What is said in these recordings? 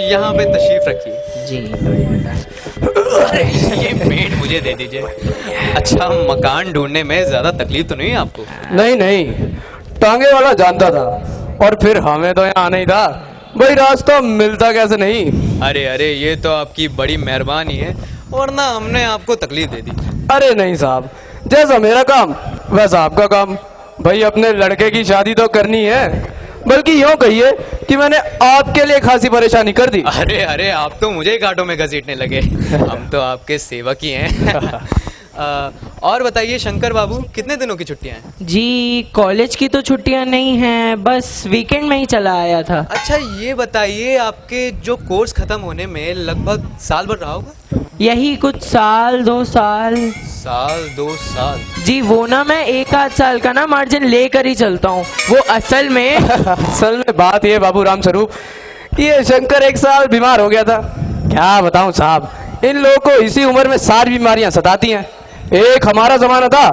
यहाँ पे तशरीफ रखिए। जी। अरे ये पेंट मुझे दे दीजिए। अच्छा, मकान ढूंढने में ज्यादा तकलीफ तो नहीं है आपको? नहीं नहीं, टांगे वाला जानता था, और फिर हमें तो यहाँ आना ही था भाई, रास्ता मिलता कैसे नहीं। अरे अरे, ये तो आपकी बड़ी मेहरबानी है, वरना हमने आपको तकलीफ दे दी। अरे नहीं साहब, जैसा मेरा काम वैसा आपका काम। भाई अपने लड़के की शादी तो करनी है, बल्कि यूँ कहिए कि मैंने आपके लिए खासी परेशानी कर दी। अरे अरे, आप तो मुझे ही कांटों में घसीटने लगे। हम तो आपके सेवक ही हैं। और बताइए शंकर बाबू, कितने दिनों की छुट्टियां हैं? जी कॉलेज की तो छुट्टियां नहीं हैं, बस वीकेंड में ही चला आया था। अच्छा ये बताइए, आपके जो कोर्स खत्म होने में लगभग साल भर रहा होगा? यही कुछ साल 2 साल। साल 2 साल? जी वो ना, मैं 1 आध साल का ना मार्जिन लेकर ही चलता हूँ। वो असल में असल में बात ये बाबू राम स्वरूप, ये शंकर 1 साल बीमार हो गया था। क्या बताऊं साहब, इन लोगों को इसी उम्र में सारी बीमारियां सताती हैं। एक हमारा जमाना था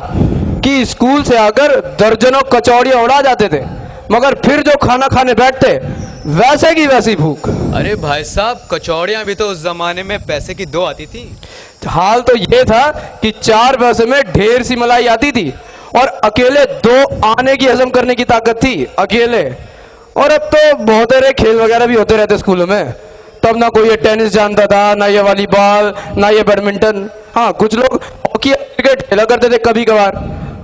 कि स्कूल से आकर दर्जनों कचौड़ियां उड़ा जाते थे, मगर फिर जो खाना खाने बैठते वैसे की वैसी भूख। अरे भाई साहब, कचौड़ियां भी तो उस जमाने में पैसे की 2 आती थी। हाल तो ये था कि 4 पैसे में ढेर सी मलाई आती थी, और अकेले 2 आने की हजम करने की ताकत थी, अकेले। और अब तो बहुत सारे खेल वगैरह भी होते रहते स्कूलों में। तब ना कोई ये टेनिस जानता था, ना ये वॉलीबॉल, ना ये बैडमिंटन। हाँ, कुछ लोग हॉकी क्रिकेट खेला करते थे कभी कभार,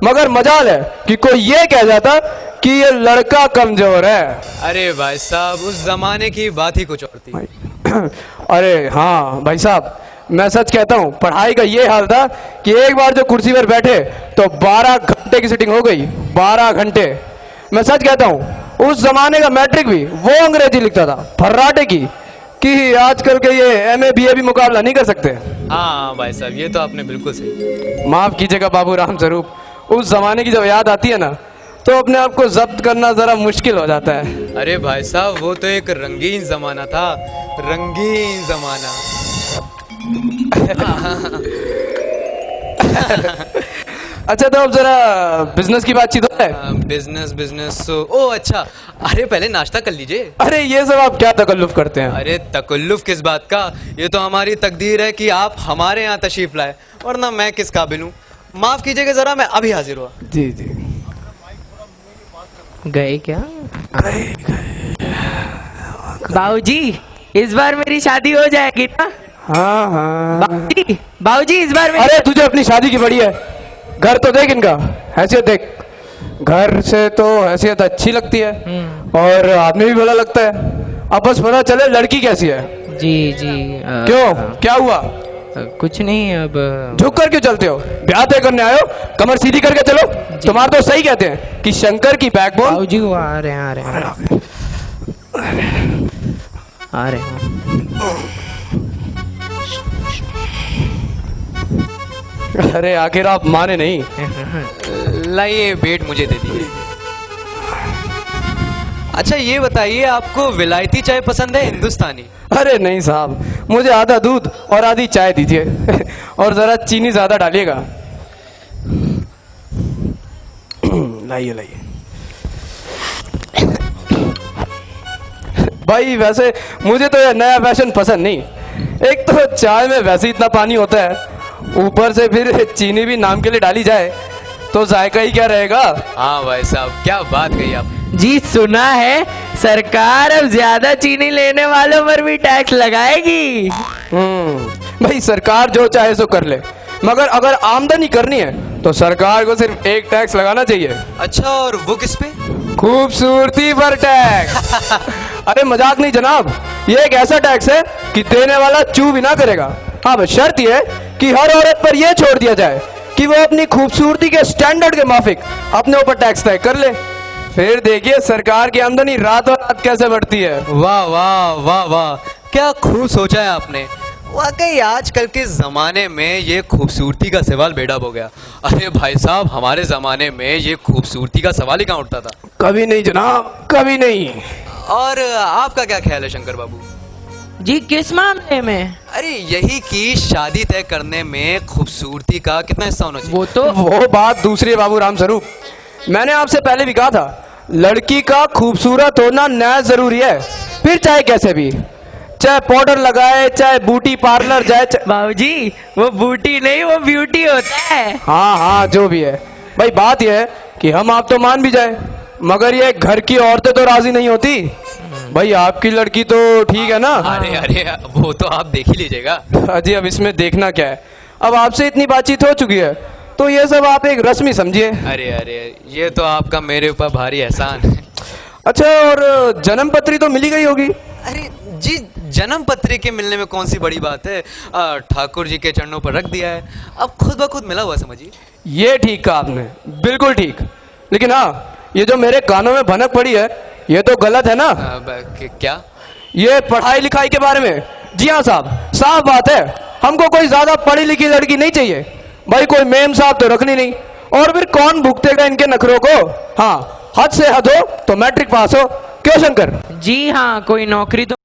मगर मजाल है कि कोई ये कह जाता कि ये लड़का कमजोर है। अरे भाई साहब, उस जमाने की बात ही कुछ और थी। अरे हाँ भाई साहब, मैं सच कहता हूँ, पढ़ाई का ये हाल था कि एक बार जो कुर्सी पर बैठे तो 12 घंटे की सिटिंग हो गई। 12 घंटे। मैं सच कहता हूँ, उस जमाने का मैट्रिक भी वो अंग्रेजी लिखता था फर्राटे की, कि आजकल के ये MA BA भी मुकाबला नहीं कर सकते। हाँ भाई साहब, ये तो आपने बिल्कुल सही। माफ कीजिएगा बाबू राम स्वरूप, उस जमाने की जब याद आती है ना, तो अपने आप को जब्त करना जरा मुश्किल हो जाता है। अरे भाई साहब, वो तो एक रंगीन जमाना था, रंगीन जमाना। अच्छा, तो अब जरा बिजनेस की बातचीत हो है। बिजनेस ओ अच्छा, अरे पहले नाश्ता कर लीजिए। अरे ये सब आप क्या तकल्लुफ करते हैं। अरे तकल्लुफ किस बात का, ये तो हमारी तकदीर है कि आप हमारे यहाँ तशरीफ लाए, वरना मैं किस काबिल हूँ। माफ कीजिएगा जरा, मैं अभी हाजिर हुआ। जी जी। गए क्या? बाबूजी, इस बार मेरी शादी हो जाएगी ना? हाँ हाँ। बाबूजी इस बार अरे तुझे अपनी शादी की बड़ी है, घर तो देख इनका, हैसियत देख। घर से तो हैसियत अच्छी लगती है, और आदमी भी भला लगता है। अब बस पता चले लड़की कैसी है। जी जी। क्यों, क्या हुआ? कुछ नहीं। अब झुक कर क्यों चलते हो? ब्याह तय करने आए हो, कमर सीधी करके चलो। तुम्हारे तो सही कहते हैं कि शंकर की बैकबोन। बाबूजी वो आ रहे हैं। अरे आखिर आप माने नहीं। लाइए बेट मुझे दे दीजिए। अच्छा ये बताइए, आपको विलायती चाय पसंद है हिंदुस्तानी? अरे नहीं साहब, मुझे आधा दूध और आधी चाय दीजिए, और जरा चीनी ज्यादा डालिएगा। लाइए लाइए। भाई वैसे मुझे तो यह नया फैशन पसंद नहीं। एक तो चाय में वैसे इतना पानी होता है, ऊपर से फिर चीनी भी नाम के लिए डाली जाए तो जायका ही क्या रहेगा। हाँ भाई साहब, क्या बात कही आप। जी सुना है सरकार अब ज्यादा चीनी लेने वालों पर भी टैक्स लगाएगी। भाई सरकार जो चाहे सो कर ले, मगर अगर आमदनी करनी है तो सरकार को सिर्फ एक टैक्स लगाना चाहिए। अच्छा, और वो किस पे? खूबसूरती पर टैक्स। अरे मजाक नहीं जनाब, ये एक ऐसा टैक्स है कि देने वाला चू भी ना करेगा। हाँ बस शर्त यह है कि हर औरत पर यह छोड़ दिया जाए कि वो अपनी खूबसूरती के स्टैंडर्ड के माफिक अपने ऊपर टैक्स तय कर ले। फिर देखिए सरकार की आमदनी रातों रात कैसे बढ़ती है। वाह वाह वाह वाह, क्या खूब सोचा है आपने। वाकई आजकल के जमाने में ये खूबसूरती का सवाल बेडब हो गया। अरे भाई साहब, हमारे जमाने में ये खूबसूरती का सवाल ही कहाँ उठता था। कभी नहीं जनाब, कभी नहीं। और आपका क्या ख्याल है शंकर बाबू? जी किस मामले में? अरे यही कि शादी तय करने में खूबसूरती का कितना हिस्सा होना चाहिए। वो बात दूसरी है बाबू राम स्वरूप। मैंने आपसे पहले भी कहा था, लड़की का खूबसूरत होना नया जरूरी है, फिर चाहे कैसे भी। चाहे पाउडर लगाए, चाहे ब्यूटी पार्लर जाए, बाबूजी वो बूटी नहीं वो ब्यूटी होता है। हाँ हाँ जो भी है भाई, बात यह है कि हम आप तो मान भी जाए, मगर ये घर की औरतें तो राजी नहीं होती। भाई आपकी लड़की तो ठीक है ना? अरे अरे वो तो आप देख ही लीजिएगा। अजी अब इसमें देखना क्या है, अब आपसे इतनी बातचीत हो चुकी है तो ये सब आप एक रस्मी समझिए। अरे अरे ये तो आपका मेरे ऊपर भारी एहसान है। अच्छा, और जन्म पत्री तो मिली गई होगी? अरे जी, जन्म पत्री के मिलने में कौन सी बड़ी बात है, ठाकुर जी के चरणों पर रख दिया है, अब खुद ब खुद मिला हुआ समझिए। ये ठीक कहा आपने, बिल्कुल ठीक। लेकिन हाँ, ये जो मेरे कानों में भनक पड़ी है ये तो गलत है ना? क्या? ये पढ़ाई लिखाई के बारे में? जी हाँ साहब, साफ बात है, हमको कोई ज्यादा पढ़ी लिखी लड़की नहीं चाहिए भाई, कोई मेम साहब तो रखनी नहीं। और फिर कौन भुगतेगा इनके नखरों को? हाँ, हद से हद हो तो मैट्रिक पास हो। क्यों शंकर? जी हाँ, कोई नौकरी तो